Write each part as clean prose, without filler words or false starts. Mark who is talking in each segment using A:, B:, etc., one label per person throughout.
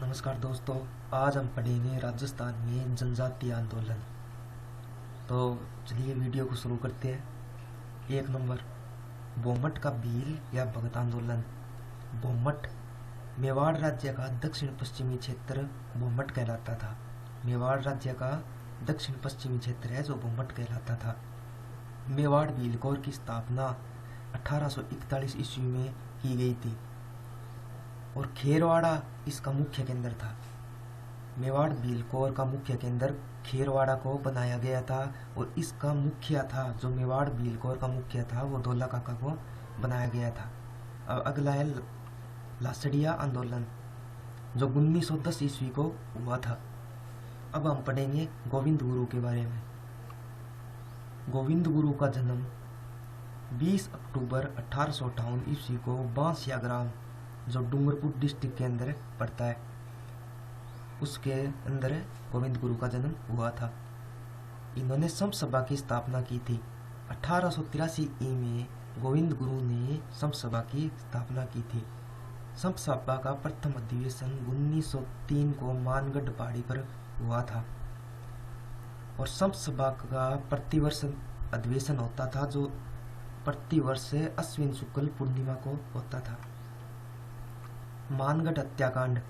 A: नमस्कार दोस्तों। आज हम पढ़ेंगे राजस्थान में जनजातीय आंदोलन। तो चलिए वीडियो को शुरू करते हैं। 1 नंबर, भोमट का भील या भगत आंदोलन। भोमट मेवाड़ राज्य का दक्षिण पश्चिमी क्षेत्र भोमट कहलाता था। मेवाड़ राज्य का दक्षिण पश्चिमी क्षेत्र है जो भोमट कहलाता था। मेवाड़ भील कोर की स्थापना 1841 ईस्वी में की गई थी और खेरवाड़ा इसका मुख्य केंद्र था। मेवाड़ भील कोर का मुख्य केंद्र खेरवाड़ा को बनाया गया था और इसका मुखिया था, जो मेवाड़ भील कोर का मुखिया था, वो धौला काका को बनाया गया था। अब अगला है लासड़िया आंदोलन, जो 1910 ईस्वी को हुआ था। अब हम पढ़ेंगे गोविंद गुरु के बारे में। गोविंद गुरु का जन्म 20 अक्टूबर 1858 ईस्वी को बांसिया ग्राम, जो डूंगरपुर डिस्ट्रिक्ट के अंदर पड़ता है, उसके अंदर गोविंद गुरु का जन्म हुआ था। इन्होंने संत सभा की स्थापना की थी। 1883 में गोविंद गुरु ने संत सभा की स्थापना की थी। संत सभा का प्रथम अधिवेशन 1903 को मानगढ़ पहाड़ी पर हुआ था और संत सभा का प्रतिवर्ष अधिवेशन होता था, जो प्रतिवर्ष अश्विन शुक्ल पूर्णिमा को होता था। मानगढ़ हत्याकांड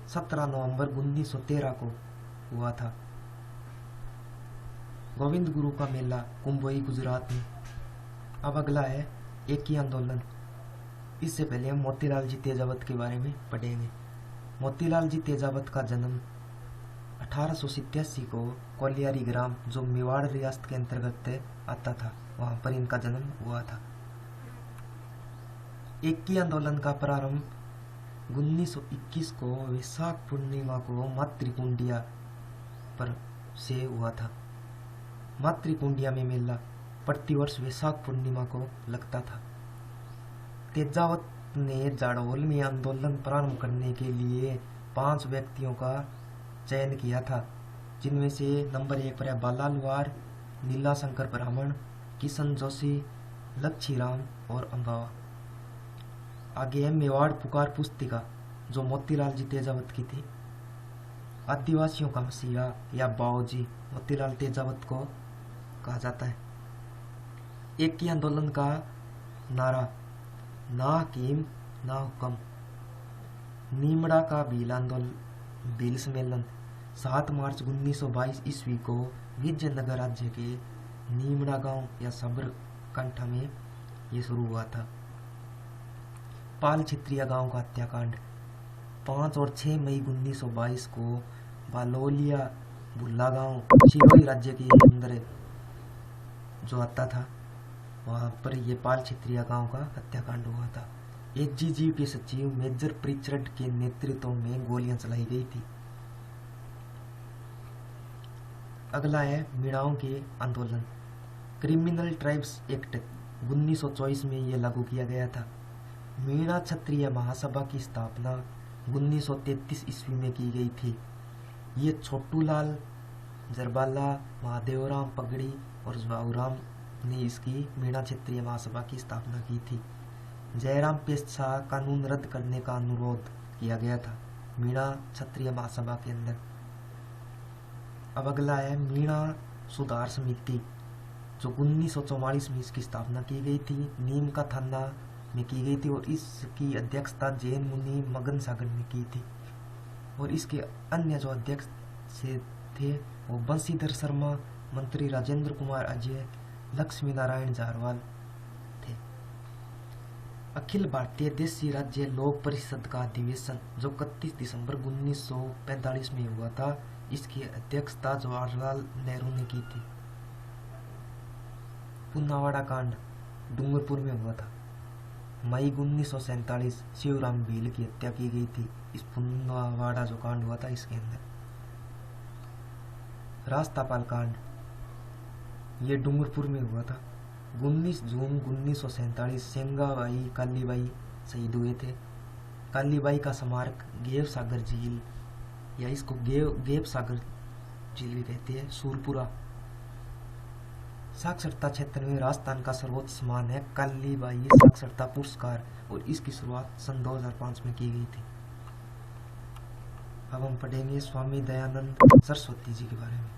A: 17 नवंबर 1913 को हुआ था। गोविंद गुरु का मेला कुंभोई गुजरात में। अब अगला है एकी आंदोलन। इससे पहले हम मोतीलाल जी तेजावत के बारे में पढ़ेंगे। मोतीलाल जी तेजावत का जन्म 1887 को कोलियारी ग्राम, जो मेवाड़ रियासत के अंतर्गत आता था, वहां पर इनका जन्म हुआ था। एकी आंदोलन का प्रारंभ 1921 को वैशाख पूर्णिमा को मातृकुंडिया पर से हुआ था। मातृकुंडिया में मेला प्रतिवर्ष वैशाख पूर्णिमा को लगता था। तेजावत ने जाड़ोल में आंदोलन प्रारंभ करने के लिए 5 व्यक्तियों का चयन किया था, जिनमें से नंबर 1 पर है बालालवार, नीला शंकर ब्राह्मण, किशन जोशी, लक्ष्मीराम और अम्बावा। आगे है मेवाड़ पुकार पुस्तिका, जो मोतीलाल जी तेजावत की थी। आदिवासियों का मसीहा या बाओजी मोतीलाल तेजावत को कहा जाता है। एकी आंदोलन का नारा ना हकीम ना हुक्म। नीमड़ा का भील आंदोलन भील सम्मेलन 7 मार्च 1922 ईस्वी को विजयनगर राज्य के नीमड़ा गांव या सबरकंठा में ये शुरू हुआ था। पाल क्षेत्रीय गांव का हत्याकांड 5 और 6 मई 1922 को बालोलिया भुल्ला गांव सिरोही राज्य के अंदर जो आता था, वहां पर ये पाल क्षेत्रीय गांव का हत्याकांड हुआ था। एचजीजी के सचिव मेजर प्रिचर्ड के नेतृत्व में गोलियां चलाई गई थी। अगला है मीणाओं के आंदोलन। क्रिमिनल ट्राइब्स एक्ट 1924 में ये लागू किया गया था। मीणा क्षत्रिय महासभा की स्थापना 1933 ईस्वी में की गई थी। ये छोटूलाल जरबाला, महादेवराम पगड़ी और जवाहूराम ने इसकी मीणा क्षत्रिय महासभा की स्थापना की थी। जयराम पेशा कानून रद्द करने का अनुरोध किया गया था मीणा क्षत्रिय महासभा के अंदर। अब अगला है मीणा सुधार समिति, जो 1944 में इसकी स्थापना की गई थी। नीम का थाना में की गई थी और इसकी अध्यक्षता जैन मुनि मगन सागर ने की थी। और इसके अन्य जो अध्यक्ष से थे वो बंशीधर शर्मा, मंत्री राजेंद्र कुमार अजय, लक्ष्मी नारायण जारवाल थे। अखिल भारतीय देशी राज्य लोक परिषद का अधिवेशन, जो 31 दिसंबर 1945 में हुआ था, इसकी अध्यक्षता जवाहरलाल नेहरू ने की थी। पुनावाड़ा कांड डूंगरपुर में हुआ था। मई 1947 शिवराम भील की हत्या की गई थी। इस पुनावाड़ा जो कांड हुआ था इसके अंदर। रास्तापाल कांड ये डूंगरपुर में हुआ था। 19 जून 1947 सेंगाबाई कालीबाई शहीद हुए थे। कालीबाई का स्मारक गेव सागर झील या इसको गेव सागर झील भी कहते हैं, सूरपुरा साक्षरता क्षेत्र में राजस्थान का सर्वोच्च सम्मान है कालीबाई साक्षरता पुरस्कार और इसकी शुरुआत सन 2005 में की गई थी। अब हम पढ़ेंगे स्वामी दयानंद सरस्वती जी के बारे में।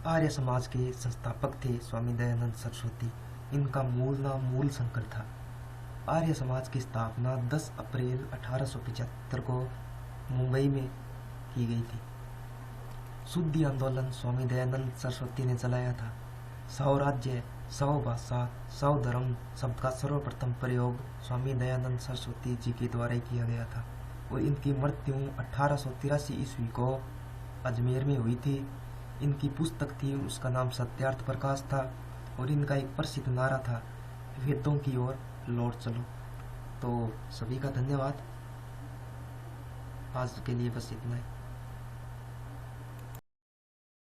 A: आर्य समाज के संस्थापक थे स्वामी दयानंद सरस्वती। इनका मूल नाम मूल शंकर था। आर्य समाज की स्थापना 10 अप्रैल 1875 को मुंबई में की गई थी। शुद्धि आंदोलन स्वामी दयानंद सरस्वती ने चलाया था। सौ राज्य, सौ भाषा, सौ धर्म शब्द का सर्वप्रथम प्रयोग स्वामी दयानंद सरस्वती जी के द्वारा किया गया था और इनकी मृत्यु 1883 ईस्वी को अजमेर में हुई थी। इनकी पुस्तक थी, उसका नाम सत्यार्थ प्रकाश था और इनका एक प्रसिद्ध नारा था, वेदों की ओर लौट चलो। तो सभी का धन्यवाद। आज के लिए बस इतना ही।